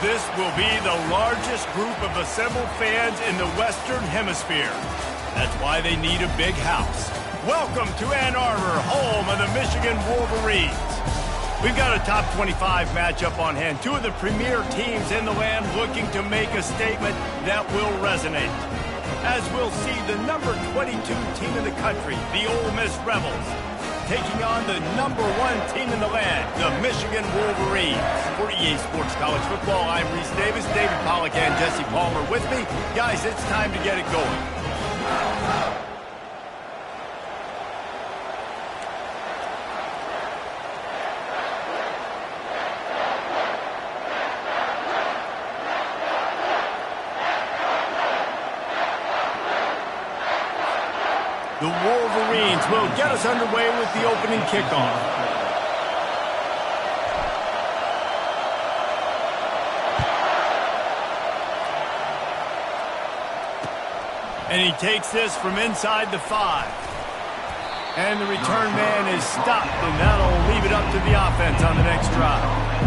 This will be the largest group of assembled fans in the Western Hemisphere. That's why they need a big house. Welcome to Ann Arbor, home of the Michigan Wolverines. We've got a top 25 matchup on hand. Two of the premier teams in the land looking to make a statement that will resonate. As we'll see the number 22 team in the country, the Ole Miss Rebels, taking on the number 1 team in the land, the Michigan Wolverines. For EA Sports College Football, I'm Reese Davis, David Pollack, and Jesse Palmer with me. Guys, it's time to get it going. The Wolverines will get us underway with the opening kickoff. And he takes this from inside the 5. And the return man is stopped, and that'll leave it up to the offense on the next drive.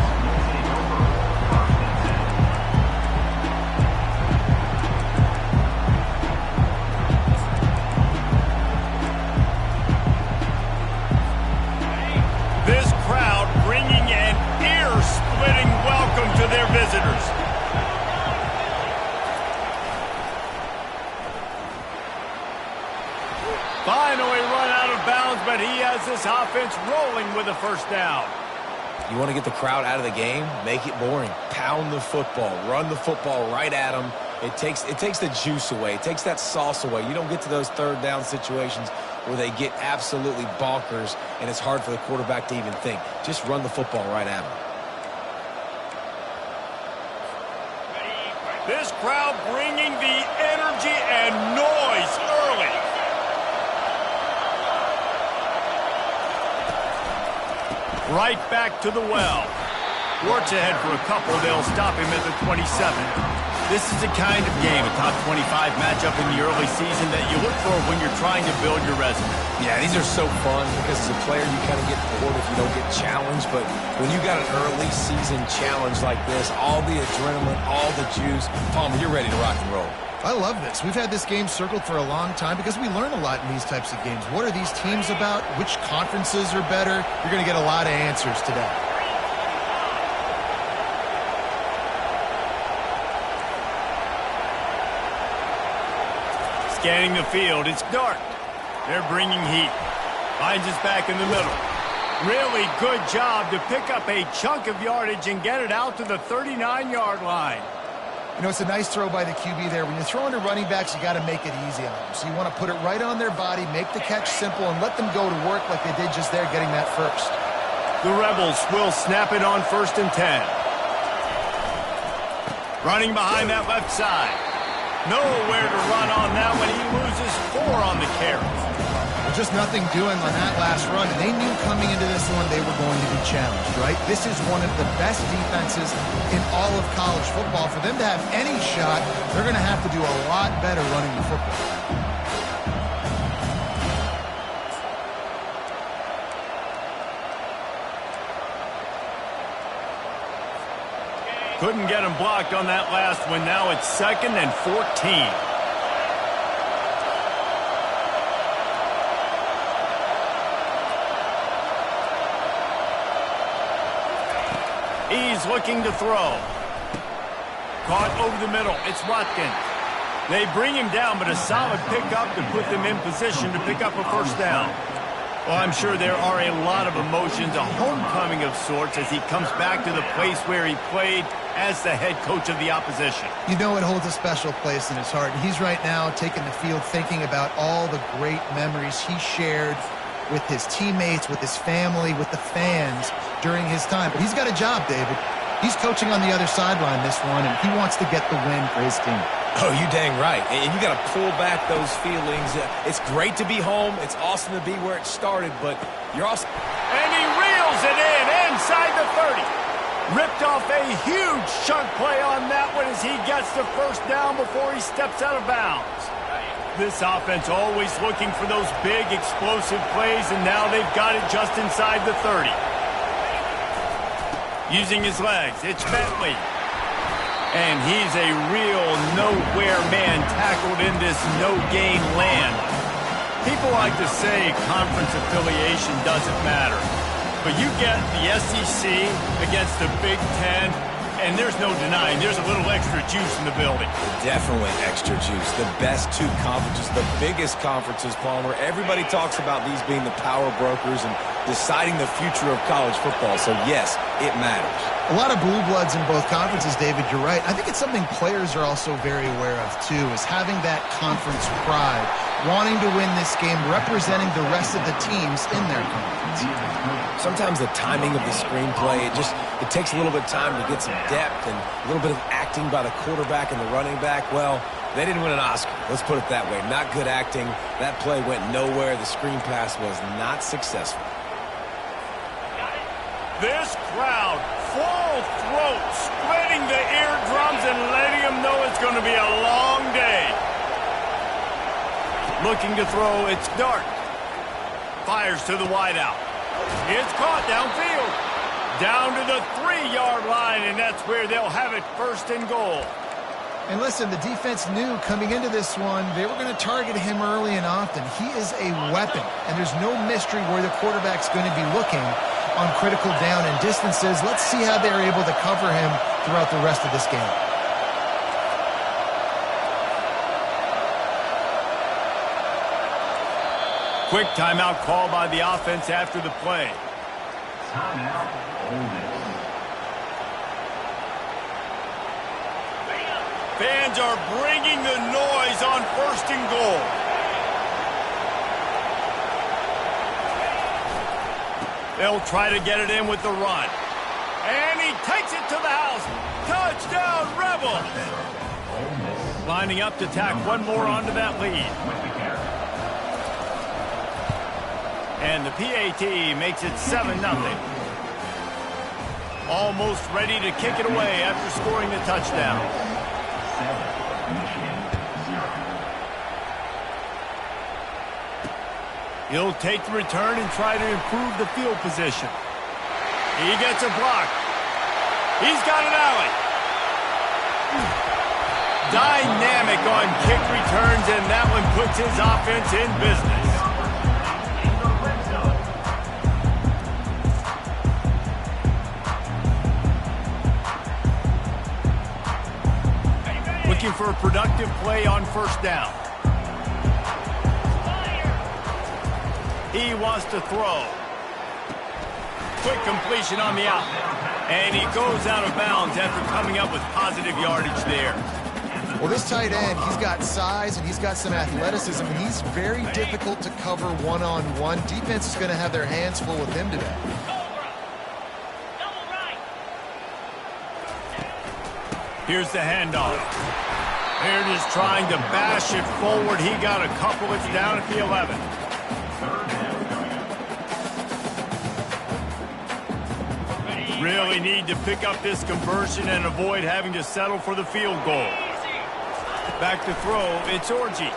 Welcome to their visitors. Finally run out of bounds, but he has this offense rolling with a first down. You want to get the crowd out of the game? Make it boring. Pound the football. Run the football right at them. It takes the juice away. It takes that sauce away. You don't get to those third down situations where they get absolutely bonkers, and it's hard for the quarterback to even think. Just run the football right at them. This crowd bringing the energy and noise early. Right back to the well. Works ahead for a couple. They'll stop him at the 27. This is the kind of game, a top 25 matchup in the early season that you look for when you're trying to build your resume. Yeah, these are so fun because as a player you kind of get bored if you don't get challenged. But when you got an early season challenge like this, all the adrenaline, all the juice, Palmer, you're ready to rock and roll. I love this. We've had this game circled for a long time because we learn a lot in these types of games. What are these teams about? Which conferences are better? You're going to get a lot of answers today. Scanning the field, it's dark. They're bringing heat. Finds us back in the middle. Really good job to pick up a chunk of yardage and get it out to the 39-yard line. You know, it's a nice throw by the QB there. When you're throwing to running backs, you got to make it easy on them. So you want to put it right on their body, make the catch simple, and let them go to work like they did just there, getting that first. The Rebels will snap it on 1st and 10. Running behind that left side. Nowhere to run on that one. He loses 4 on the carry. Well, just nothing doing on that last run. And they knew coming into this one they were going to be challenged, right? This is one of the best defenses in all of college football. For them to have any shot, they're going to have to do a lot better running the football. Couldn't get him blocked on that last one. Now it's 2nd and 14. He's looking to throw. Caught over the middle. It's Watkins. They bring him down, but a solid pickup to put them in position to pick up a first down. Well, I'm sure there are a lot of emotions, a homecoming of sorts as he comes back to the place where he played as the head coach of the opposition. You know it holds a special place in his heart. He's right now taking the field thinking about all the great memories he shared with his teammates, with his family, with the fans during his time. But he's got a job, David. He's coaching on the other sideline this one, and he wants to get the win for his team. Oh, you dang right. And you got to pull back those feelings. It's great to be home. It's awesome to be where it started, but you're also... And he reels it in inside the 30. Ripped off a huge chunk play on that one as he gets the first down before he steps out of bounds. This offense always looking for those big explosive plays, and now they've got it just inside the 30. Using his legs, it's Bentley. And he's a real nowhere man tackled in this no-gain land. People like to say conference affiliation doesn't matter. But you get the SEC against the Big Ten, and there's no denying there's a little extra juice in the building. Definitely extra juice. The best two conferences, the biggest conferences, Palmer. Everybody talks about these being the power brokers and deciding the future of college football. So, yes, it matters. A lot of blue bloods in both conferences, David. You're right. I think it's something players are also very aware of, too, is having that conference pride, wanting to win this game, representing the rest of the teams in their conference. Sometimes the timing of the screenplay, it takes a little bit of time to get some depth and a little bit of acting by the quarterback and the running back. Well, they didn't win an Oscar. Let's put it that way. Not good acting. That play went nowhere. The screen pass was not successful. This crowd, full throat, splitting the eardrums and letting them know it's going to be a long day. Looking to throw, it's Dart. Fires to the wideout. It's caught downfield. Down to the 3-yard line, and that's where they'll have it, first and goal. And listen, the defense knew coming into this one, they were going to target him early and often. He is a weapon, and there's no mystery where the quarterback's going to be looking on critical down and distances. Let's see how they're able to cover him throughout the rest of this game. Quick timeout call by the offense after the play. Fans are bringing the noise on first and goal. They'll try to get it in with the run. And he takes it to the house. Touchdown, Rebels! Lining up to tack one more onto that lead. And the PAT makes it 7-0. Almost ready to kick it away after scoring the touchdown. He'll take the return and try to improve the field position. He gets a block. He's got an alley. Dynamic on kick returns, and that one puts his offense in business. Looking for a productive play on first down. He wants to throw. Quick completion on the out. And he goes out of bounds after coming up with positive yardage there. Well, this tight end, he's got size and he's got some athleticism, and he's very difficult to cover one-on-one. Defense is going to have their hands full with him today. Here's the handoff. They're just trying to bash it forward. He got a couple. It's down at the 11. Really need to pick up this conversion and avoid having to settle for the field goal. Back to throw, it's Orji.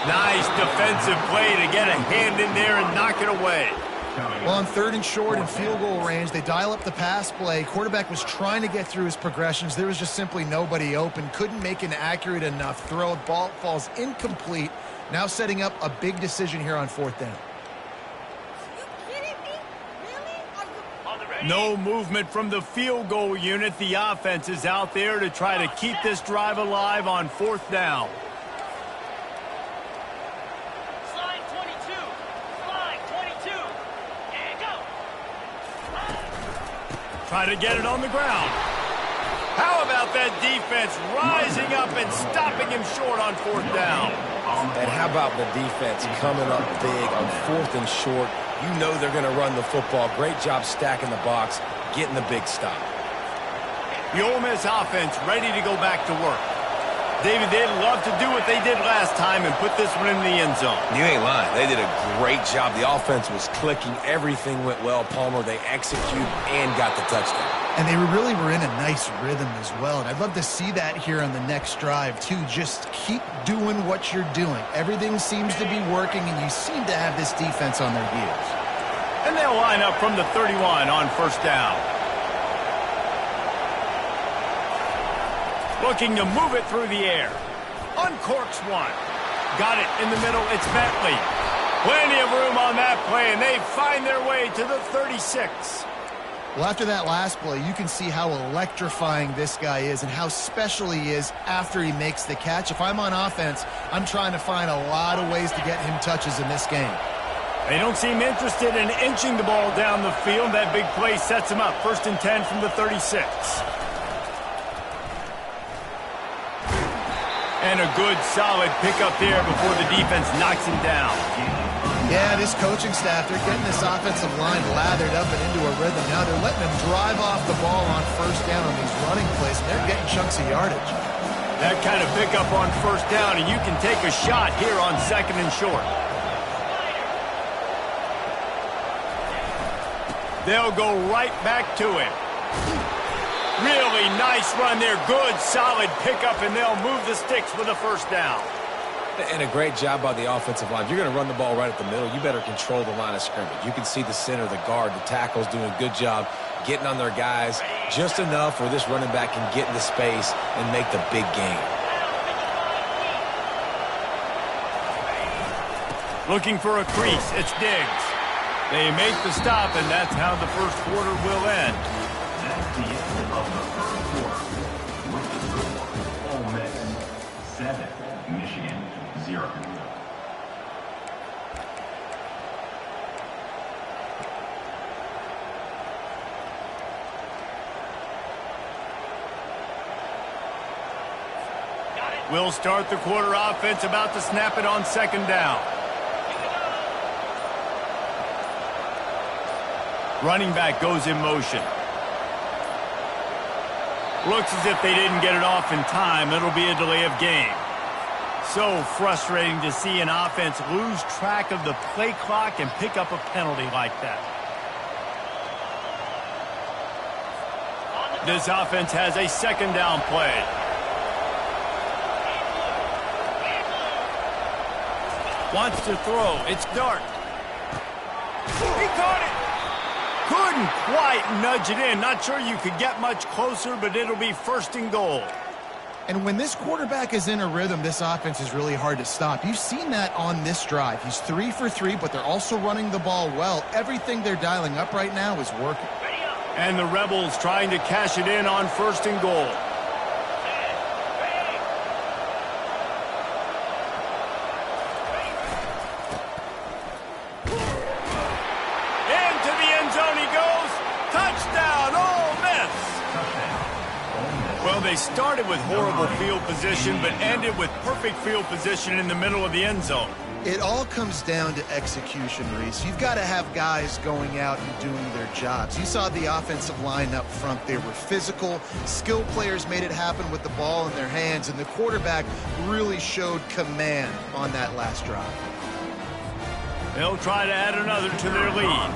Nice defensive play to get a hand in there and knock it away. Well, on 3rd and short and field goal range, they dial up the pass play. Quarterback was trying to get through his progressions. There was just simply nobody open. Couldn't make an accurate enough throw. Ball falls incomplete. Now setting up a big decision here on 4th down. No movement from the field goal unit. The offense is out there to try to keep this drive alive on 4th down. Slide 22. Slide 22. And go. Try to get it on the ground. How about that defense rising up and stopping him short on 4th down? And how about the defense coming up big on 4th and short? You know they're going to run the football. Great job stacking the box, getting the big stop. The Ole Miss offense ready to go back to work. David, they'd love to do what they did last time and put this one in the end zone. You ain't lying. They did a great job. The offense was clicking. Everything went well. Palmer, they executed and got the touchdown. And they really were in a nice rhythm as well. And I'd love to see that here on the next drive, too. Just keep doing what you're doing. Everything seems to be working, and you seem to have this defense on their heels. And they'll line up from the 31 on 1st down. Looking to move it through the air. Uncorks one. Got it in the middle. It's Bentley. Plenty of room on that play, and they find their way to the 36. Well, after that last play, you can see how electrifying this guy is and how special he is after he makes the catch. If I'm on offense, I'm trying to find a lot of ways to get him touches in this game. They don't seem interested in inching the ball down the field. That big play sets him up. 1st and 10 from the 36. And a good, solid pickup there before the defense knocks him down. Yeah, this coaching staff, they're getting this offensive line lathered up and into a rhythm. Now they're letting them drive off the ball on 1st down on these running plays, and they're getting chunks of yardage. That kind of pickup on 1st down, and you can take a shot here on 2nd and short. They'll go right back to him. Really nice run there. Good, solid pickup, and they'll move the sticks with a 1st down. And a great job by the offensive line. If you're going to run the ball right at the middle, you better control the line of scrimmage. You can see the center, the guard, the tackles doing a good job getting on their guys just enough where this running back can get into space and make the big gain. Looking for a crease. It's Diggs. They make the stop, and that's how the 1st quarter will end. That's the end of the 1st quarter. With the score, Ole Miss 7, Michigan 0. We'll start the quarter offense, about to snap it on 2nd down. Running back goes in motion. Looks as if they didn't get it off in time. It'll be a delay of game. So frustrating to see an offense lose track of the play clock and pick up a penalty like that. This offense has a 2nd down play. Wants to throw. It's Dart. He caught it. Couldn't quite nudge it in. Not sure you could get much closer, but it'll be 1st and goal. And when this quarterback is in a rhythm, this offense is really hard to stop. You've seen that on this drive. He's 3 for 3, but they're also running the ball well. Everything they're dialing up right now is working. And the Rebels trying to cash it in on 1st and goal. Into the end zone he goes. Touchdown, Ole Miss. Well, they started with horrible field position, but ended with perfect field position in the middle of the end zone. It all comes down to execution, Reese. You've got to have guys going out and doing their jobs. You saw the offensive line up front. They were physical. Skill players made it happen with the ball in their hands, and the quarterback really showed command on that last drive. They'll try to add another to their lead.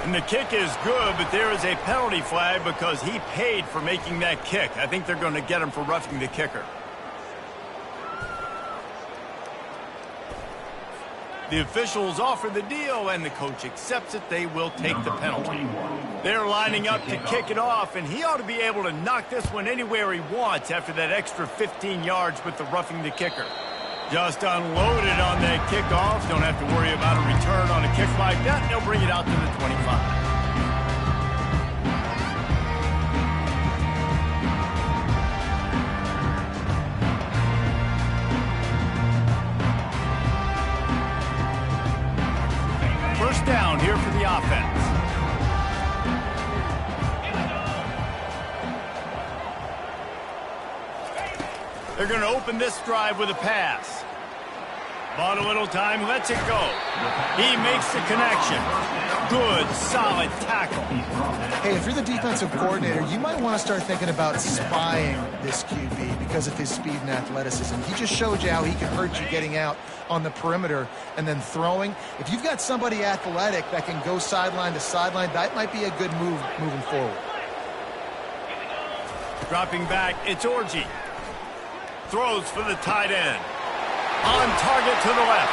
And the kick is good, but there is a penalty flag because he paid for making that kick. I think they're going to get him for roughing the kicker. The officials offer the deal, and the coach accepts it. They will take the penalty. They're lining up to kick it off, and he ought to be able to knock this one anywhere he wants after that extra 15 yards with the roughing the kicker. Just unloaded on that kickoff. Don't have to worry about a return on a kick like that. They'll bring it out to the 25. First down here for the offense. They're going to open this drive with a pass. Bought a little time, lets it go. He makes the connection. Good, solid tackle. Hey, if you're the defensive coordinator, you might want to start thinking about spying this QB because of his speed and athleticism. He just showed you how he can hurt you getting out on the perimeter and then throwing. If you've got somebody athletic that can go sideline to sideline, that might be a good move moving forward. Dropping back, it's Orji. Throws for the tight end. On target to the left.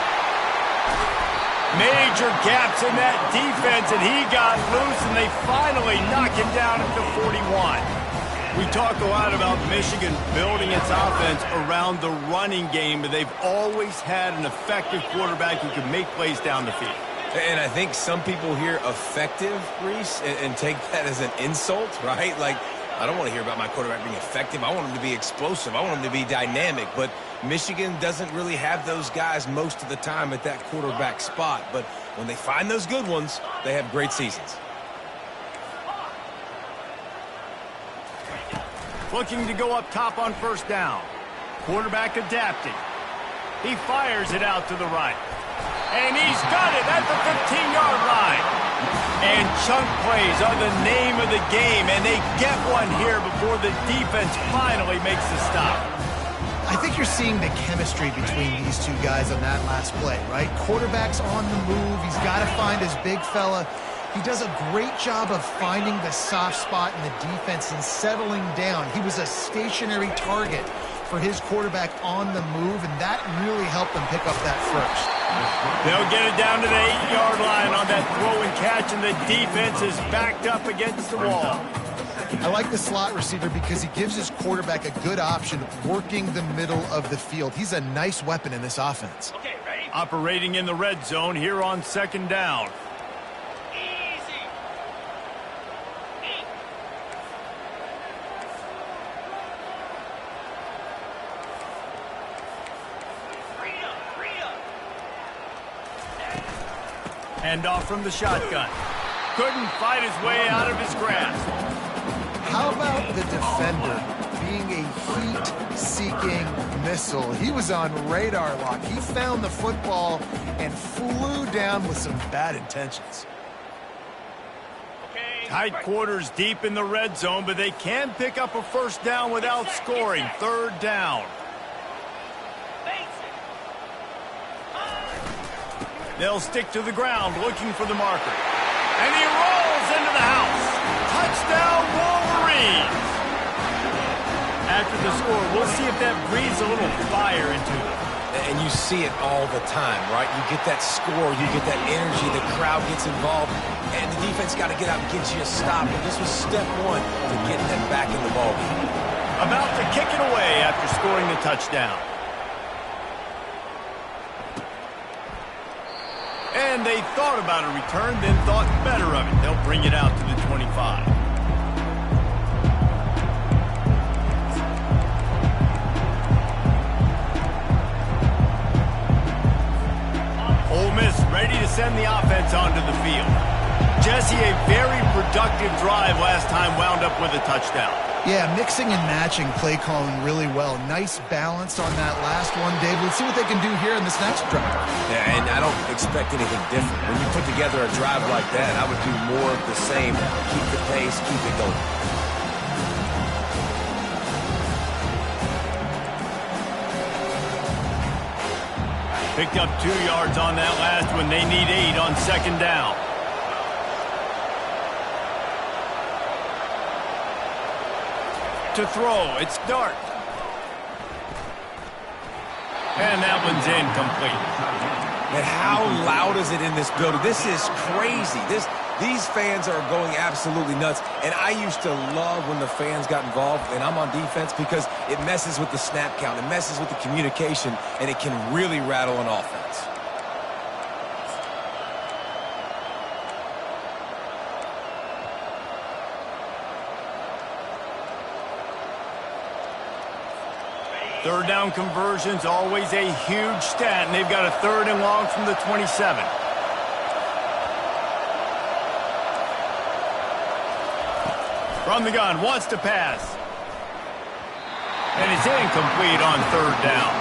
Major gaps in that defense, and he got loose, and they finally knock him down at the 41. We talk a lot about Michigan building its offense around the running game, but they've always had an effective quarterback who can make plays down the field. And I think some people hear effective, Reese, and take that as an insult, right? Like, I don't want to hear about my quarterback being effective. I want him to be explosive. I want him to be dynamic. But Michigan doesn't really have those guys most of the time at that quarterback spot. But when they find those good ones, they have great seasons. Looking to go up top on first down. Quarterback adapting. He fires it out to the right. And he's got it at the 15-yard line. And chunk plays are the name of the game, and they get one here before the defense finally makes the stop. I think you're seeing the chemistry between these two guys on that last play, right? Quarterback's on the move. He's got to find his big fella. He does a great job of finding the soft spot in the defense and settling down. He was a stationary target for his quarterback on the move, and that really helped them pick up that first. They'll get it down to the 8-yard line on that throw and catch, and the defense is backed up against the wall. I like the slot receiver because he gives his quarterback a good option working the middle of the field. He's a nice weapon in this offense. Okay, ready? Operating in the red zone here on second down. Easy. 8. Freedom. Hand off from the shotgun. Couldn't fight his way out of his grasp. How about the defender being a heat-seeking missile? He was on radar lock. He found the football and flew down with some bad intentions. Okay. Tight quarters deep in the red zone, but they can pick up a first down without scoring. Third down. They'll stick to the ground looking for the marker. And he rolls into the house. Touchdown, Wolverines! After the score, we'll see if that breathes a little fire into them. And you see it all the time, right? You get that score, you get that energy, the crowd gets involved, and the defense got to get out and get you a stop. And this was step one to getting them back in the ballgame. About to kick it away after scoring the touchdown. And they thought about a return, then thought better of it. They'll bring it out to the 25. Ole Miss ready to send the offense onto the field. Jesse, a very productive drive last time wound up with a touchdown. Yeah, mixing and matching play calling really well. Nice balance on that last one, Dave. Let's see what they can do here in this next drive. Yeah, and I don't expect anything different. When you put together a drive like that, I would do more of the same. Keep the pace, keep it going. Picked up 2 yards on that last one. They need 8 on second down. To throw, it's Dart. And that one's incomplete. And how loud is it in this building? This is crazy. These fans are going absolutely nuts. And I used to love when the fans got involved, and I'm on defense, because it messes with the snap count. It messes with the communication, and it can really rattle an offense. Third down conversions, always a huge stat, and they've got a 3rd and long from the 27. From the gun, wants to pass. And it's incomplete on 3rd down.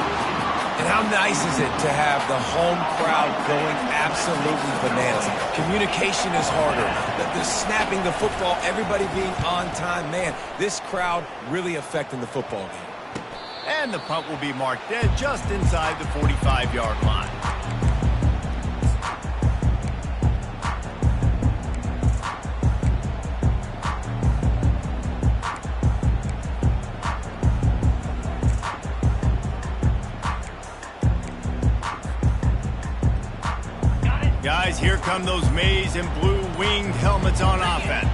And how nice is it to have the home crowd going absolutely bananas? Communication is harder. The snapping the football, everybody being on time. Man, this crowd really affecting the football game. And the punt will be marked dead just inside the 45-yard line. come those maize and blue winged helmets on offense.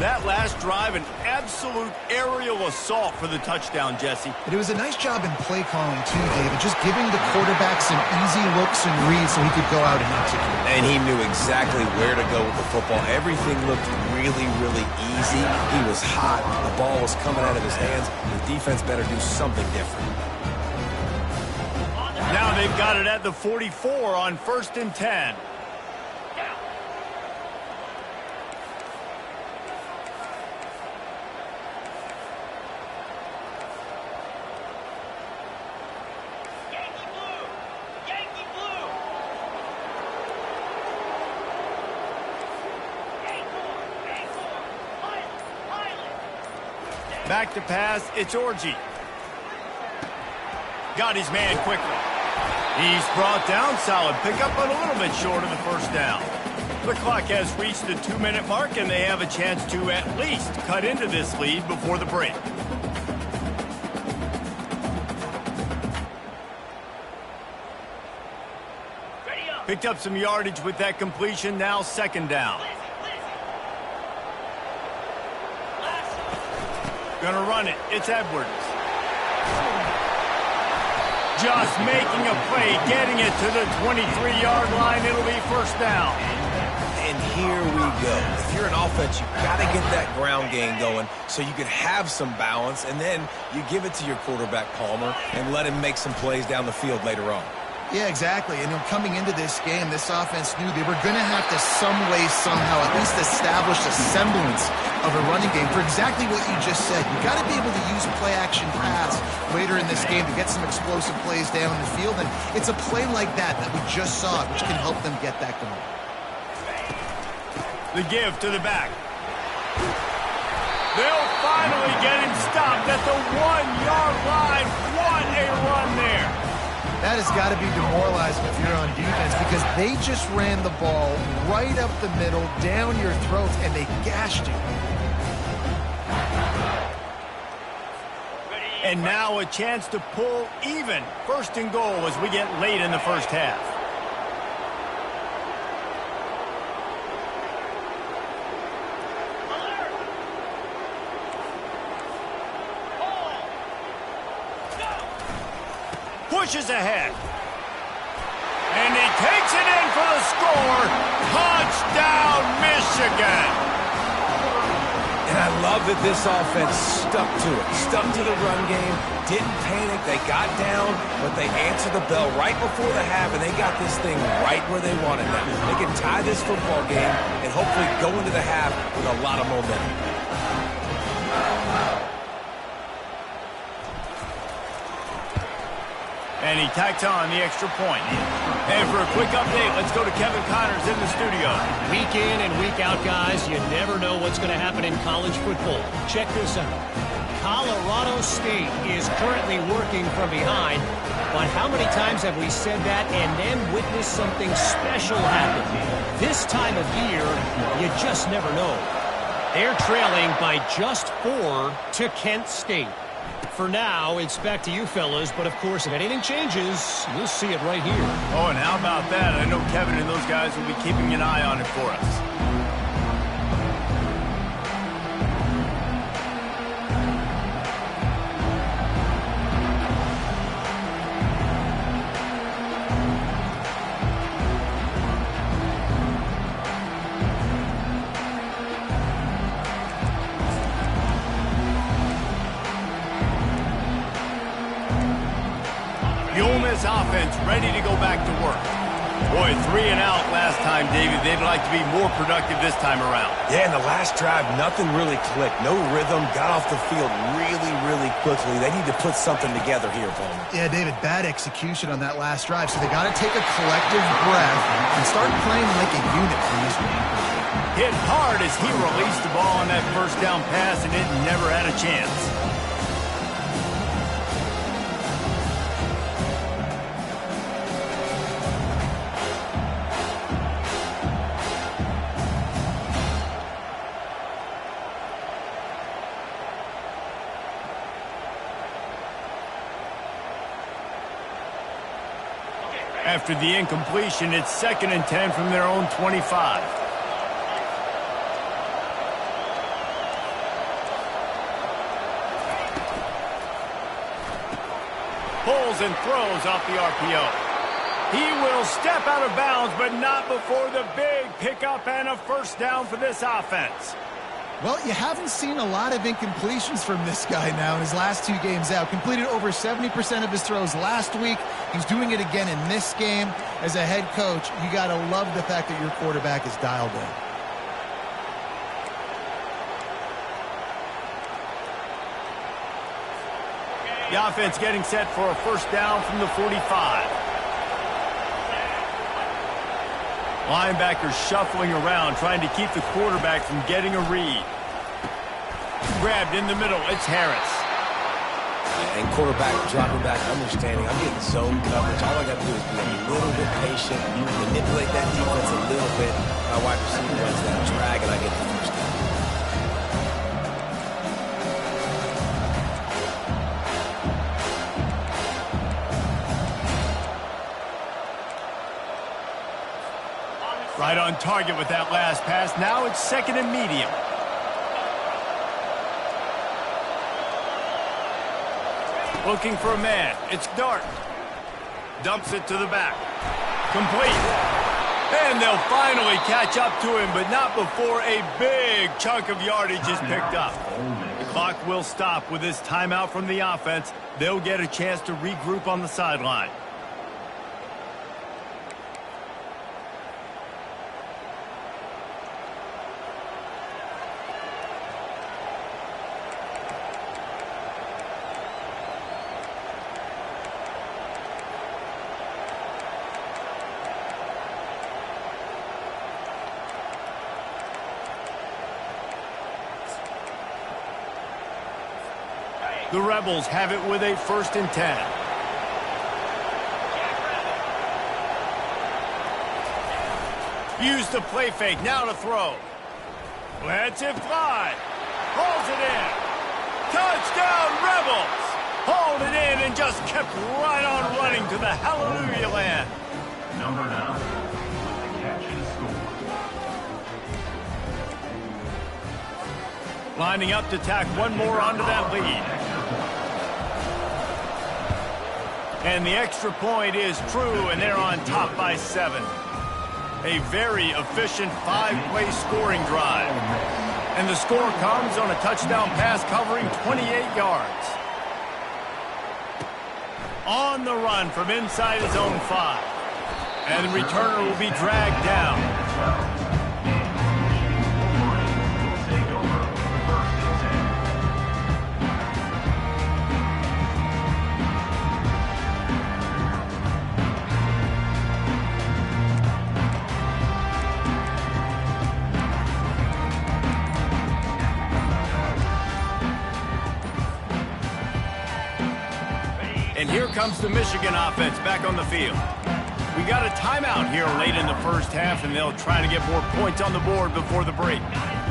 That last drive, an absolute aerial assault for the touchdown, Jesse. But it was a nice job in play calling, too, David, just giving the quarterback some easy looks and reads so he could go out and execute. And he knew exactly where to go with the football. Everything looked really, really easy. He was hot. The ball was coming out of his hands. The defense better do something different. Now they've got it at the 44 on 1st and 10. Back to pass, it's Orji. Got his man quickly. He's brought down, solid pickup, but a little bit short of the first down. The clock has reached the 2-minute mark, and they have a chance to at least cut into this lead before the break. Picked up some yardage with that completion, now 2nd down. Gonna run it. It's Edwards. Just making a play, getting it to the 23-yard line. It'll be 1st down. And here we go. If you're an offense, you've got to get that ground game going so you can have some balance, and then you give it to your quarterback, Palmer, and let him make some plays down the field later on. Yeah, exactly. And coming into this game, this offense knew they were going to have to some way, somehow, at least establish a semblance of a running game for exactly what you just said. You got to be able to use play-action pass later in this game to get some explosive plays down the field. And it's a play like that we just saw, which can help them get that going. The give to the back. They'll finally get him stopped at the 1-yard line. What a run there. That has got to be demoralizing if you're on defense because they just ran the ball right up the middle, down your throats, and they gashed you. And now a chance to pull even. 1st and goal as we get late in the first half. Pushes ahead. And he takes it in for the score. Touchdown, Michigan. And I love that this offense stuck to it. Stuck to the run game. Didn't panic. They got down, but they answered the bell right before the half, and they got this thing right where they wanted them. They can tie this football game and hopefully go into the half with a lot of momentum. And he tacks on the extra point. And for a quick update, let's go to Kevin Connors in the studio. Week in and week out, guys, you never know what's going to happen in college football. Check this out. Colorado State is currently working from behind, but how many times have we said that and then witnessed something special happen? This time of year, you just never know. They're trailing by just 4 to Kent State. For now, it's back to you fellas, but of course, if anything changes, you'll see it right here. Oh, and how about that? I know Kevin and those guys will be keeping an eye on it for us. Offense ready to go back to work. Boy, 3 and out last time, David. They'd like to be more productive this time around. Yeah, in the last drive, nothing really clicked. No rhythm, got off the field really, really quickly. They need to put something together here, Palmer. Yeah, David, bad execution on that last drive, so they got to take a collective breath and start playing like a unit from this one. Hit hard as he released the ball on that 1st down pass, and it never had a chance. After the incompletion, it's 2nd and 10 from their own 25. Pulls and throws off the RPO. He will step out of bounds, but not before the big pickup and a first down for this offense. Well, you haven't seen a lot of incompletions from this guy now in his last 2 games out. Completed over 70% of his throws last week. He's doing it again in this game. As a head coach, you got to love the fact that your quarterback is dialed in. The offense getting set for a first down from the 45. Linebackers shuffling around, trying to keep the quarterback from getting a read. Grabbed in the middle, it's Harris. And quarterback dropping back, understanding I'm getting zone coverage. All I got to do is be a little bit patient, manipulate that defense a little bit. My wide receiver runs that drag, and I get the first down. Right on target with that last pass. Now it's 2nd and medium. Looking for a man. It's Dart. Dumps it to the back. Complete. And they'll finally catch up to him, but not before a big chunk of yardage is picked up. The clock will stop with this timeout from the offense. They'll get a chance to regroup on the sideline. The Rebels have it with a 1st and 10. Use the play fake, now to throw. Lets it fly. Holds it in. Touchdown, Rebels! Hauled it in and just kept right on running to the hallelujah land. Number 9 with the catch and score. Lining up to tack one more onto that lead. And the extra point is true, and they're on top by 7. A very efficient 5-play scoring drive. And the score comes on a touchdown pass covering 28 yards. On the run from inside his own 5. And the returner will be dragged down. And here comes the Michigan offense back on the field. We got a timeout here late in the first half, and they'll try to get more points on the board before the break.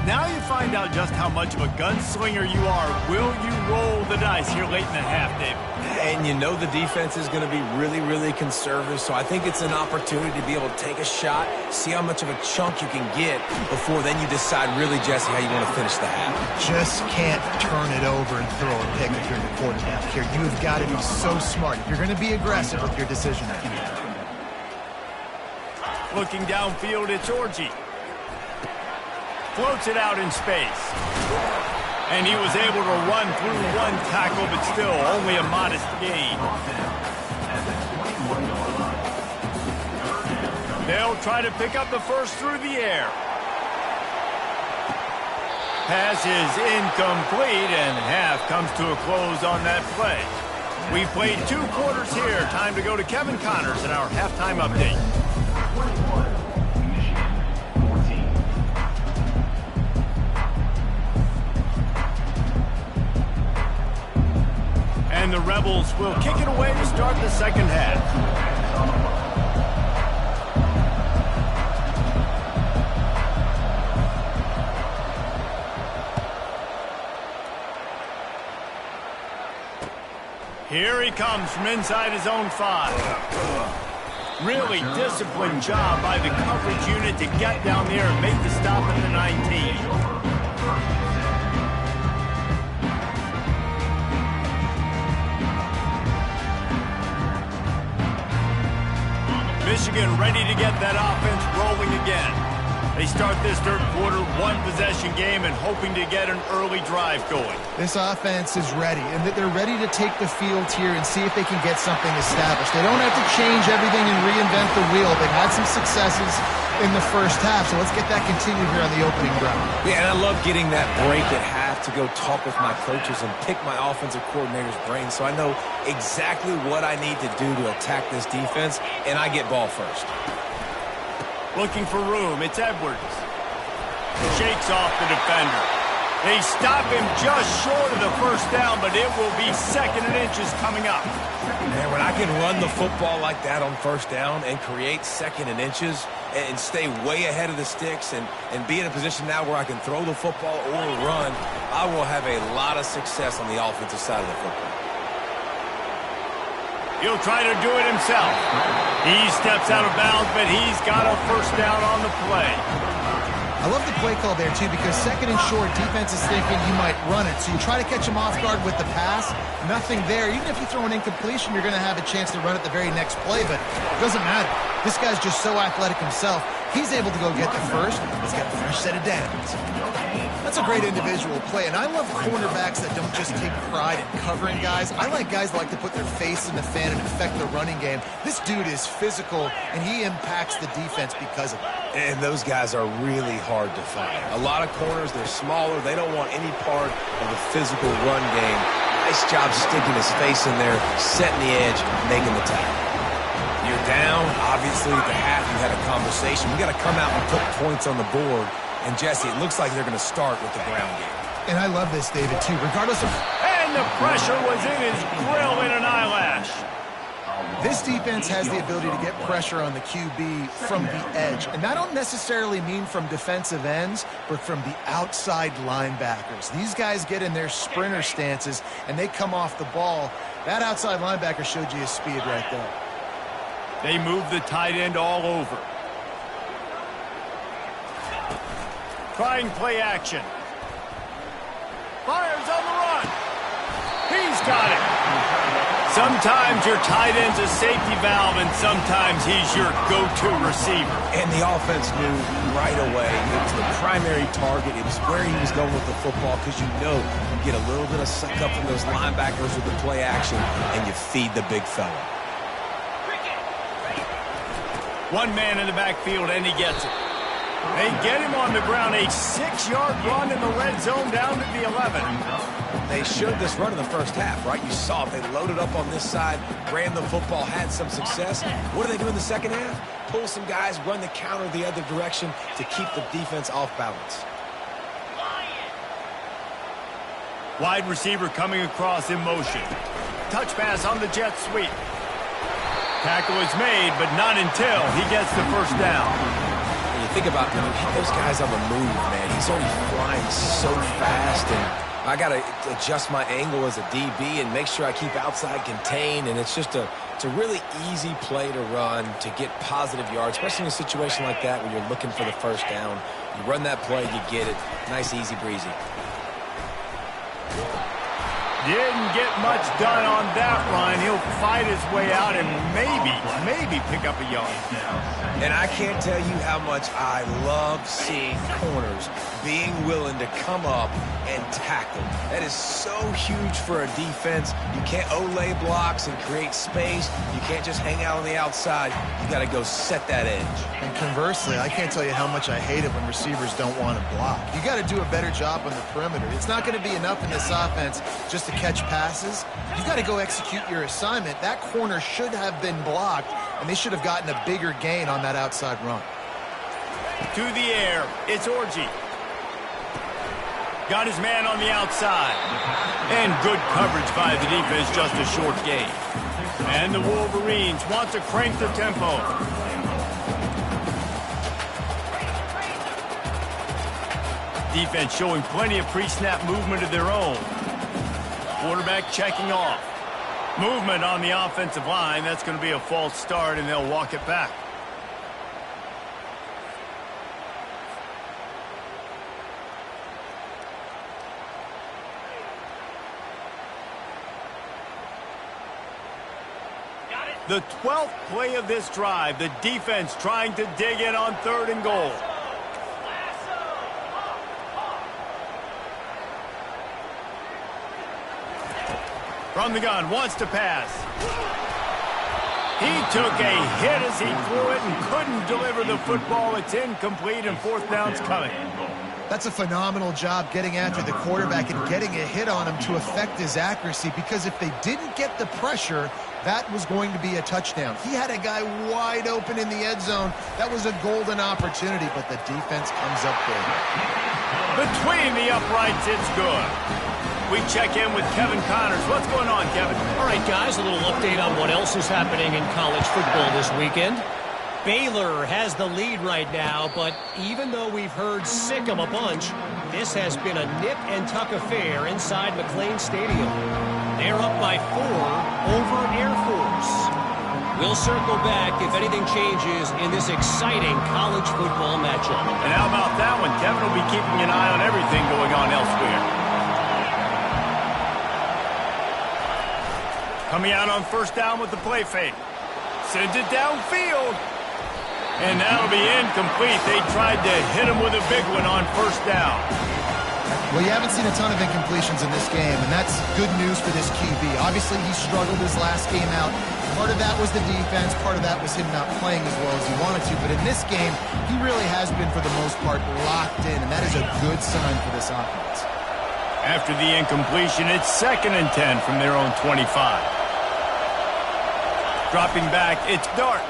Now you find out just how much of a gunslinger you are. Will you roll the dice here late in the half, David? And you know the defense is going to be really, really conservative, so I think it's an opportunity to be able to take a shot, see how much of a chunk you can get before then you decide really, Jesse, how you want to finish the half. Just can't turn it over and throw a pick if you're the quarterback here. You've got to be so smart. You're going to be aggressive with your decision making. Looking downfield, it's Orji. Floats it out in space. And he was able to run through one tackle, but still only a modest gain. They'll try to pick up the first through the air. Pass is incomplete, and half comes to a close on that play. We've played 2 quarters here. Time to go to Kevin Connors in our halftime update. 21, Michigan, 14. And the Rebels will kick it away to start the second half. Here he comes from inside his own 5. Really disciplined job by the coverage unit to get down there and make the stop at the 19. Michigan ready to get that offense rolling again. They start this third quarter, one-possession game, and hoping to get an early drive going. This offense is ready, and they're ready to take the field here and see if they can get something established. They don't have to change everything and reinvent the wheel. They've had some successes in the first half, so let's get that continued here on the opening drive. Yeah, and I love getting that break at half to go talk with my coaches and pick my offensive coordinator's brain so I know exactly what I need to do to attack this defense, and I get ball first. Looking for room, it's Edwards. Shakes off the defender. They stop him just short of the first down, but it will be 2nd and inches coming up. Man, when I can run the football like that on first down and create 2nd and inches and stay way ahead of the sticks and be in a position now where I can throw the football or run, I will have a lot of success on the offensive side of the football. He'll try to do it himself. He steps out of bounds, but he's got a first down on the play. I love the play call there, too, because 2nd and short, defense is thinking you might run it. So you try to catch him off guard with the pass. Nothing there. Even if you throw an incompletion, you're going to have a chance to run it the very next play, but it doesn't matter. This guy's just so athletic himself. He's able to go get the first. He's got a fresh set of downs. That's a great individual play, and I love cornerbacks that don't just take pride in covering guys. I like guys that like to put their face in the fan and affect the running game. This dude is physical, and he impacts the defense because of it. And those guys are really hard to find. A lot of corners, they're smaller. They don't want any part of the physical run game. Nice job sticking his face in there, setting the edge, making the tackle. You're down. Obviously, at the half, you had a conversation. You got to come out and put points on the board. And, Jesse, it looks like they're going to start with the ground game. And I love this, David, too. Regardless of... And the pressure was in his grill in an eyelash. This defense has the ability to get pressure on the QB from the edge. And that don't necessarily mean from defensive ends, but from the outside linebackers. These guys get in their sprinter stances, and they come off the ball. That outside linebacker showed you his speed right there. They move the tight end all over. Trying play action. Fires on the run. He's got it. Sometimes your tight end's a safety valve, and sometimes he's your go-to receiver. And the offense knew right away it was the primary target. It was where he was going with the football because you know you get a little bit of suck up from those linebackers with the play action, and you feed the big fella. One man in the backfield, and he gets it. They get him on the ground, a 6-yard run in the red zone down to the 11. They showed this run in the first half, right? You saw it. They loaded up on this side, ran the football, had some success. What do they do in the second half? Pull some guys, run the counter the other direction to keep the defense off balance. Wide receiver coming across in motion. Touch pass on the jet sweep. Tackle is made, but not until he gets the first down. When you think about those guys on the move, man, he's already flying so fast, and I got to adjust my angle as a DB and make sure I keep outside contained, and it's just it's a really easy play to run to get positive yards, especially in a situation like that where you're looking for the first down. You run that play, you get it. Nice, easy breezy. Didn't get much done on that run. He'll fight his way out and maybe pick up a yard. And I can't tell you how much I love seeing corners being willing to come up and tackle. That is so huge for a defense. You can't olay blocks and create space. You can't just hang out on the outside. You got to go set that edge. And conversely, I can't tell you how much I hate it when receivers don't want to block. You got to do a better job on the perimeter. It's not going to be enough in this offense just to catch passes. You got to go execute your assignment. That corner should have been blocked, and they should have gotten a bigger gain on that outside run. To the air, it's Orji. Got his man on the outside. And good coverage by the defense, just a short gain. And the Wolverines want to crank the tempo. Defense showing plenty of pre-snap movement of their own. Quarterback checking off. Movement on the offensive line. That's going to be a false start, and they'll walk it back. The 12th play of this drive, the defense trying to dig in on 3rd and goal. From the gun, wants to pass. He took a hit as he threw it and couldn't deliver the football. It's incomplete, and 4th down's coming. That's a phenomenal job getting after the quarterback and getting a hit on him to affect his accuracy, because if they didn't get the pressure, that was going to be a touchdown. He had a guy wide open in the end zone. That was a golden opportunity, but the defense comes up big. Between the uprights, it's good. We check in with Kevin Connors. What's going on, Kevin? All right, guys, a little update on what else is happening in college football this weekend. Baylor has the lead right now, but even though we've heard sick 'em a bunch, this has been a nip-and-tuck affair inside McLean Stadium. They're up by 4 over Air Force. We'll circle back if anything changes in this exciting college football matchup. And how about that one? Kevin will be keeping an eye on everything going on elsewhere. Coming out on 1st down with the play fake. Sends it downfield. And that'll be incomplete. They tried to hit him with a big one on 1st down. Well, you haven't seen a ton of incompletions in this game, and that's good news for this QB. Obviously, he struggled his last game out. Part of that was the defense. Part of that was him not playing as well as he wanted to. But in this game, he really has been, for the most part, locked in, and that is a good sign for this offense. After the incompletion, it's 2nd and 10 from their own 25. Dropping back, it's Dart.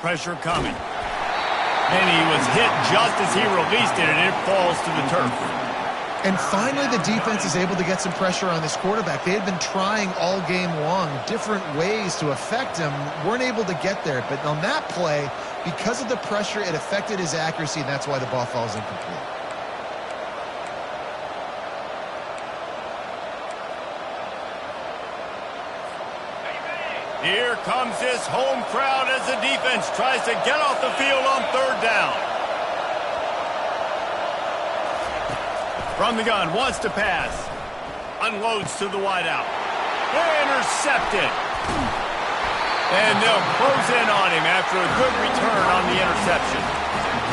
Pressure coming. And he was hit just as he released it, and it falls to the turf. And finally, the defense is able to get some pressure on this quarterback. They had been trying all game long different ways to affect him, weren't able to get there. But on that play, because of the pressure, it affected his accuracy, and that's why the ball falls incomplete. Here comes this home crowd as the defense tries to get off the field on 3rd down. From the gun, wants to pass. Unloads to the wideout. Intercepted. And they'll close in on him after a good return on the interception.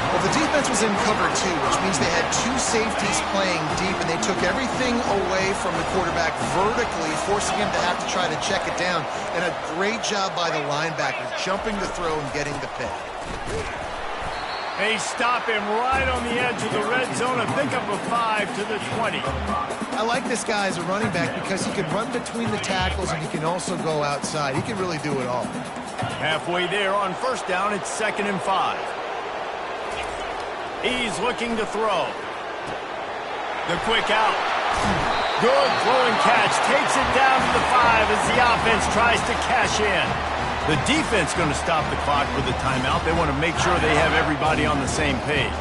Well, the defense was in cover 2, which means they had 2 safeties playing deep, and they took everything away from the quarterback vertically, forcing him to have to try to check it down. And a great job by the linebacker, jumping the throw and getting the pick. They stop him right on the edge of the red zone, a pickup of 5 to the 20. I like this guy as a running back because he can run between the tackles and he can also go outside. He can really do it all. Halfway there on 1st down, it's 2nd and 5. He's looking to throw. The quick out. Good throwing catch. Takes it down to the 5 as the offense tries to cash in. The defense going to stop the clock with a timeout. They want to make sure they have everybody on the same page.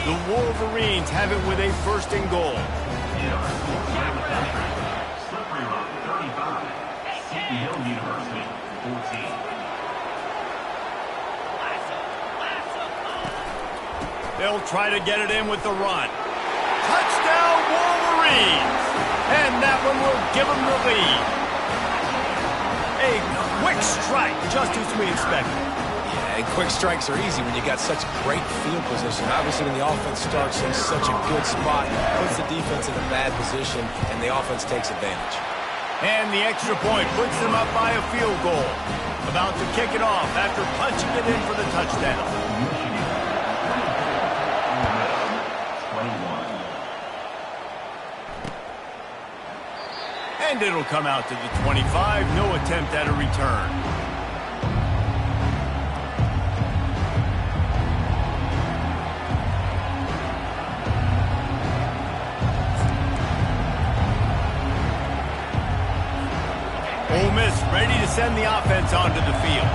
The Wolverines have it with a 1st and goal. Slippery rock, 35. Seton Hill University, 14. They'll try to get it in with the run. Touchdown, Wolverines! And that one will give them the lead. A quick strike, just as we expected. Yeah, and quick strikes are easy when you got such great field position. Obviously, when the offense starts in such a good spot, puts the defense in a bad position, and the offense takes advantage. And the extra point puts them up by a field goal. About to kick it off after punching it in for the touchdown. And it'll come out to the 25. No attempt at a return. Ole Miss ready to send the offense onto the field.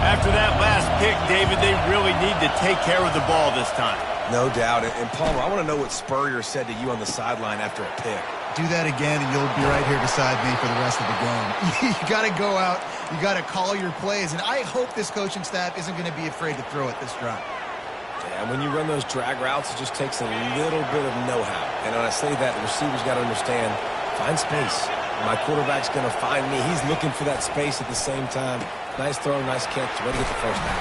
After that last pick, David, they really need to take care of the ball this time. No doubt. And Palmer, I want to know what Spurrier said to you on the sideline after a pick. Do that again, and you'll be right here beside me for the rest of the game. You got to go out. You got to call your plays, and I hope this coaching staff isn't going to be afraid to throw it this drive. Yeah, when you run those drag routes, it just takes a little bit of know-how. And when I say that, the receiver's got to understand, find space. My quarterback's going to find me. He's looking for that space at the same time. Nice throw, nice catch. Way to get the first down.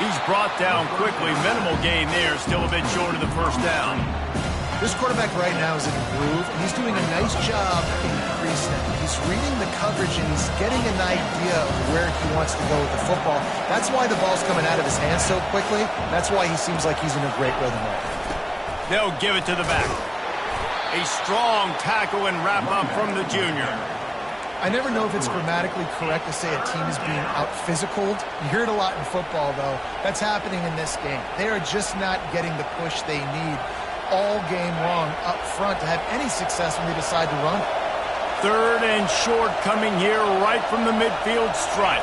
He's brought down quickly. Minimal gain there. Still a bit short of the first down. This quarterback right now is in a groove, and he's doing a nice job in pre-snap. He's reading the coverage, and he's getting an idea of where he wants to go with the football. That's why the ball's coming out of his hands so quickly. That's why he seems like he's in a great rhythm right now. They'll give it to the back. A strong tackle and wrap-up from the junior. I never know if it's grammatically correct to say a team is being out-physicaled. You hear it a lot in football, though. That's happening in this game. They are just not getting the push they need all game long up front to have any success when they decide to run. 3rd and short coming here right from the midfield stripe.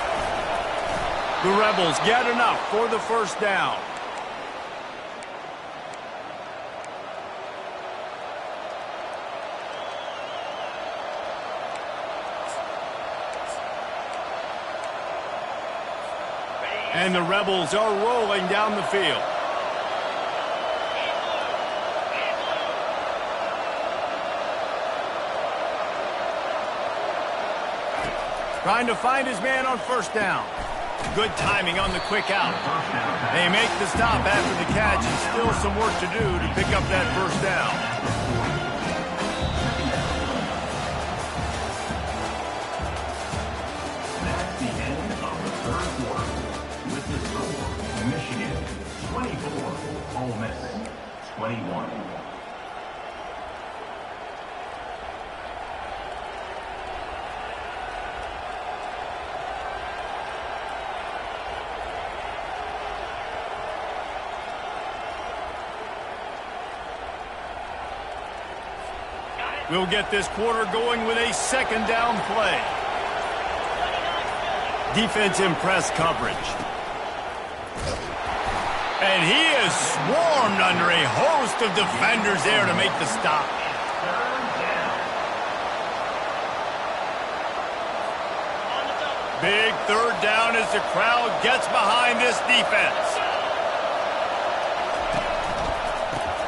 The Rebels get enough for the first down. And the Rebels are rolling down the field. Trying to find his man on first down. Good timing on the quick out. They make the stop after the catch, and still some work to do to pick up that first down. That's the end of the third quarter. With the score, Michigan 24, Ole Miss 21. We'll get this quarter going with a second down play. Defense in press coverage. And he is swarmed under a host of defenders there to make the stop. Big 3rd down as the crowd gets behind this defense.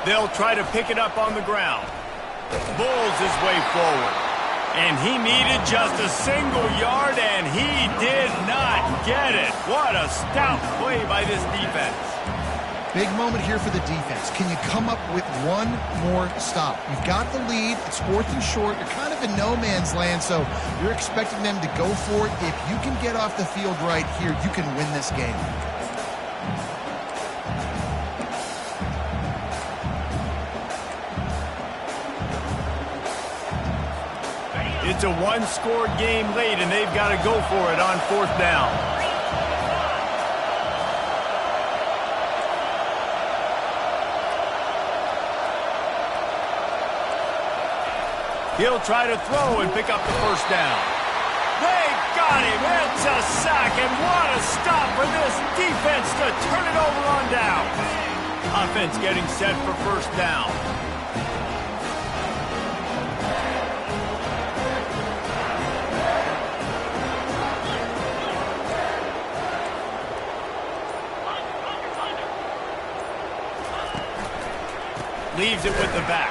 They'll try to pick it up on the ground. Bulls his way forward. And he needed just a single yard, and he did not get it. What a stout play by this defense. Big moment here for the defense. Can you come up with one more stop? You've got the lead. It's 4th and short. You're kind of in no man's land, so you're expecting them to go for it. If you can get off the field right here, you can win this game. It's a one-score game late, and they've got to go for it on 4th down. He'll try to throw and pick up the first down. They got him. It's a sack, and what a stop for this defense to turn it over on down. Offense getting set for first down. Leaves it with the back.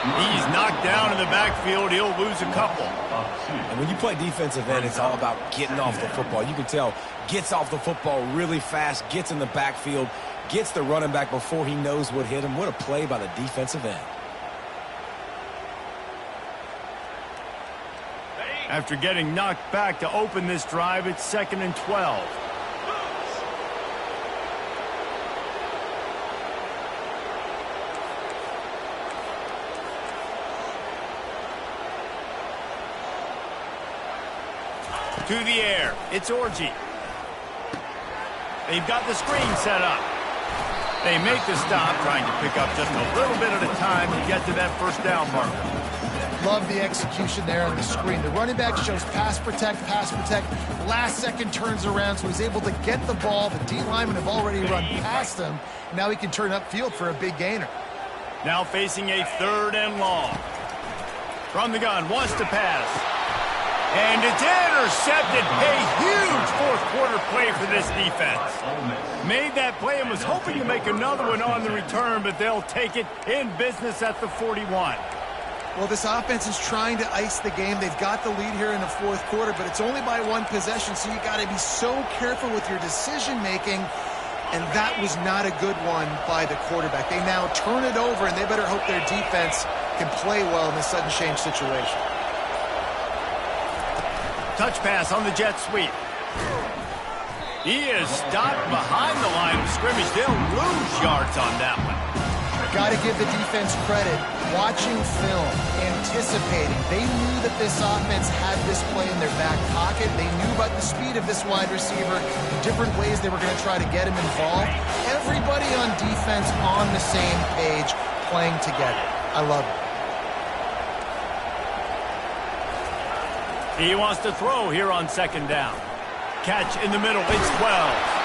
He's knocked down in the backfield. He'll lose a couple. And when you play defensive end, it's all about getting off the football. You can tell, gets off the football really fast, gets in the backfield, gets the running back before he knows what hit him. What a play by the defensive end. After getting knocked back to open this drive, it's 2nd and 12. To the air. It's Orji. They've got the screen set up. They make the stop, trying to pick up just a little bit at a time to get to that first down marker. Love the execution there on the screen. The running back shows pass protect. Last second turns around, so he's able to get the ball. The D linemen have already run past him. Now he can turn upfield for a big gainer. Now facing a 3rd and long. From the gun, wants to pass. And it's intercepted. A huge fourth-quarter play for this defense. Made that play and was hoping to make another one on the return, but they'll take it in business at the 41. Well, this offense is trying to ice the game. They've got the lead here in the fourth quarter, but it's only by one possession, so you got to be so careful with your decision-making, and that was not a good one by the quarterback. They now turn it over, and they better hope their defense can play well in this sudden change situation. Touch pass on the jet sweep. He is stopped behind the line of scrimmage. They'll lose yards on that one. Got to give the defense credit. Watching film, anticipating. They knew that this offense had this play in their back pocket. They knew about the speed of this wide receiver, the different ways they were going to try to get him involved. Everybody on defense on the same page, playing together. I love it. He wants to throw here on second down. Catch in the middle. It's 12.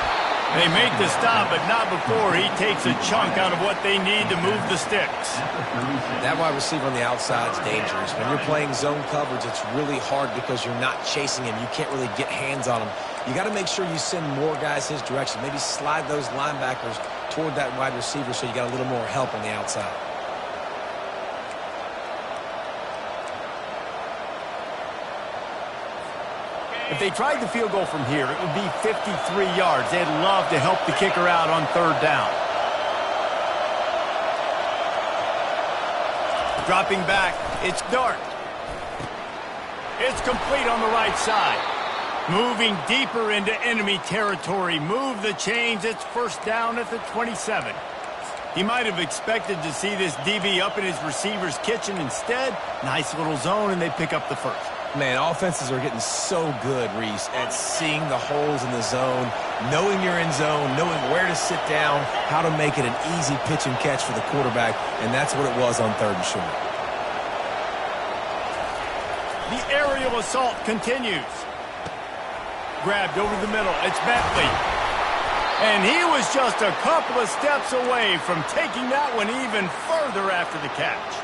They make the stop, but not before he takes a chunk out of what they need to move the sticks. That wide receiver on the outside is dangerous. When you're playing zone coverage, it's really hard because you're not chasing him. You can't really get hands on him. You got to make sure you send more guys his direction. Maybe slide those linebackers toward that wide receiver so you got a little more help on the outside. If they tried the field goal from here, it would be 53 yards. They'd love to help the kicker out on third down. Dropping back, it's Dart. It's complete on the right side. Moving deeper into enemy territory. Move the chains. It's first down at the 27. He might have expected to see this DB up in his receiver's kitchen. Instead, nice little zone, and they pick up the first. Man, offenses are getting so good, Reese, at seeing the holes in the zone, knowing you're in zone, knowing where to sit down, how to make it an easy pitch and catch for the quarterback, and that's what it was on third and short. The aerial assault continues. Grabbed over the middle. It's Bentley. And he was just a couple of steps away from taking that one even further after the catch.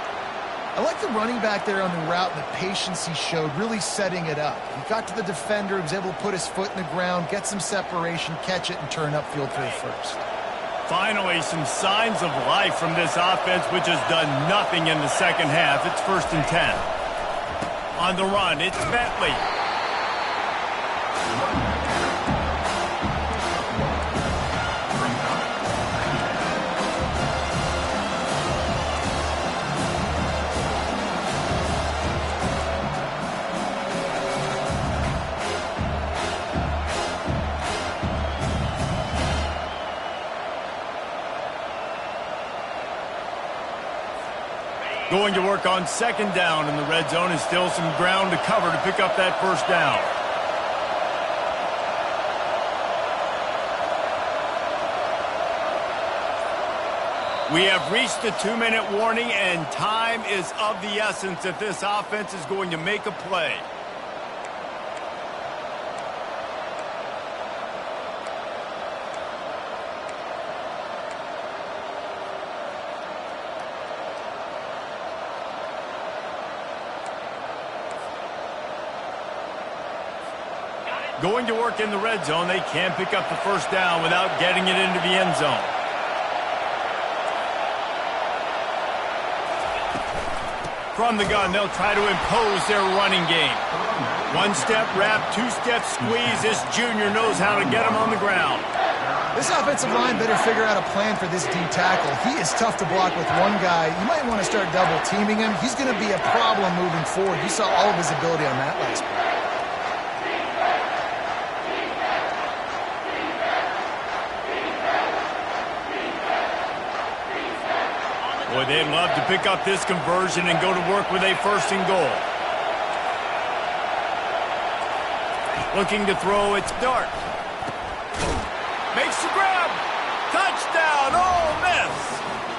I like the running back there on the route and the patience he showed, really setting it up. He got to the defender, he was able to put his foot in the ground, get some separation, catch it, and turn upfield for the first. Finally, some signs of life from this offense, which has done nothing in the second half. It's first and 10. On the run, it's Bentley. Going to work on second down in the red zone, and still some ground to cover to pick up that first down. We have reached the 2-minute warning, and time is of the essence if this offense is going to make a play. Going to work in the red zone. They can pick up the first down without getting it into the end zone. From the gun, they'll try to impose their running game. One-step wrap, two-step squeeze. This junior knows how to get him on the ground. This offensive line better figure out a plan for this D tackle. He is tough to block with one guy. You might want to start double-teaming him. He's going to be a problem moving forward. You saw all of his ability on that last play. Boy, they'd love to pick up this conversion and go to work with a first and goal. Looking to throw, it's Dart. Makes the grab. Touchdown, Ole Miss.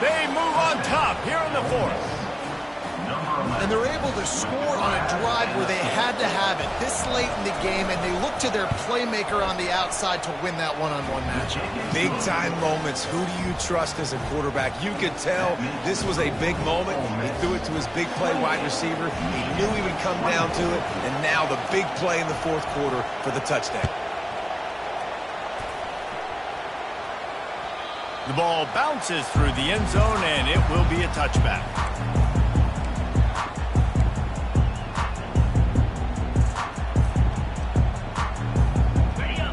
They move on top here in the fourth. And they're able to score on a drive where they had to have it this late in the game, and they look to their playmaker on the outside to win that one-on-one matchup. Big-time moments. Who do you trust as a quarterback? You could tell this was a big moment. He threw it to his big play wide receiver. He knew he would come down to it, and now the big play in the fourth quarter for the touchdown. The ball bounces through the end zone, and it will be a touchback.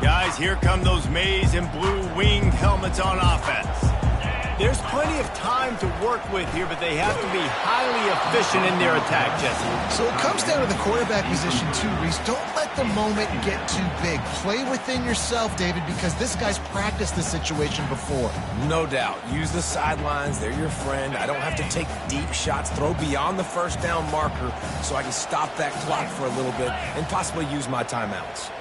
Guys, here come those maize and blue winged helmets on offense. There's plenty of time to work with here, but they have to be highly efficient in their attack, Jesse. So it comes down to the quarterback position too, Reese. Don't let the moment get too big. Play within yourself, David, because this guy's practiced this situation before. No doubt. Use the sidelines. They're your friend. I don't have to take deep shots. Throw beyond the first down marker so I can stop that clock for a little bit and possibly use my timeouts.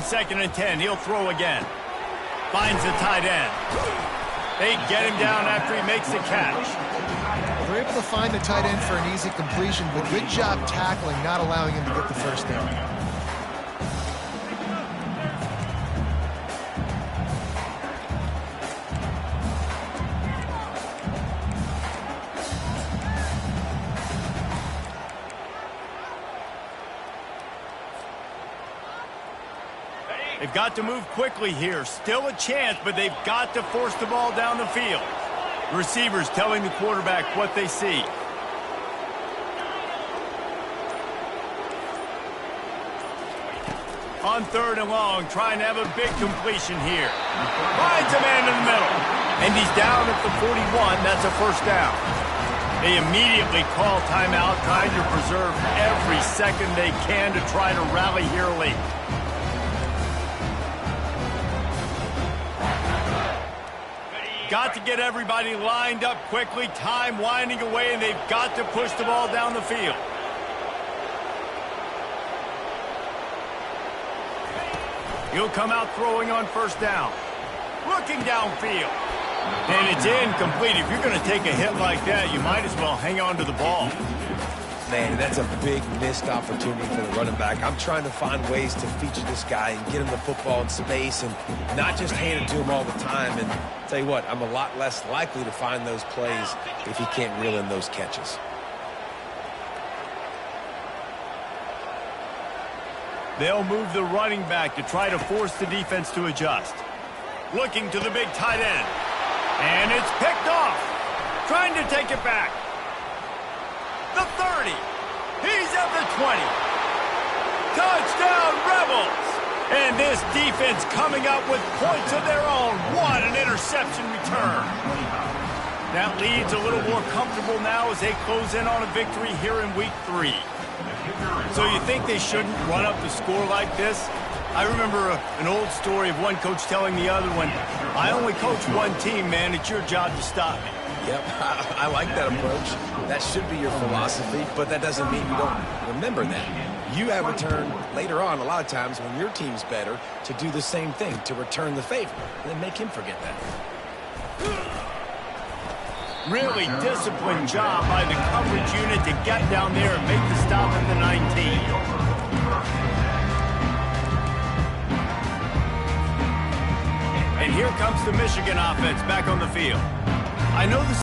2nd and 10. He'll throw again. Finds the tight end. They get him down after he makes the catch. They're able to find the tight end for an easy completion, but good job tackling, not allowing him to get the first down. They've got to move quickly here. Still a chance, but they've got to force the ball down the field. The receivers telling the quarterback what they see. On 3rd and long, trying to have a big completion here. Finds a man in the middle. And he's down at the 41. That's a first down. They immediately call timeout, trying to preserve every second they can to try to rally here late. Got to get everybody lined up quickly. Time winding away, and they've got to push the ball down the field. He'll come out throwing on first down. Looking downfield. And it's incomplete. If you're going to take a hit like that, you might as well hang on to the ball. Man, that's a big missed opportunity for the running back. I'm trying to find ways to feature this guy and get him the football in space and not just hand it to him all the time. And tell you what, I'm a lot less likely to find those plays if he can't reel in those catches. They'll move the running back to try to force the defense to adjust. Looking to the big tight end. And it's picked off. Trying to take it back. The 30. He's at the 20. Touchdown, Rebels! And this defense coming up with points of their own. What an interception return. That lead's a little more comfortable now as they close in on a victory here in week 3. So you think they shouldn't run up the score like this? I remember an old story of one coach telling the other one, I only coach one team, man. It's your job to stop me. Yep, I like that approach. That should be your philosophy, but that doesn't mean you don't remember that. You have a turn later on, a lot of times, when your team's better, to do the same thing, to return the favor, and then make him forget that. Really disciplined job by the coverage unit to get down there and make the stop at the 19. And here comes the Michigan offense back on the field. I know this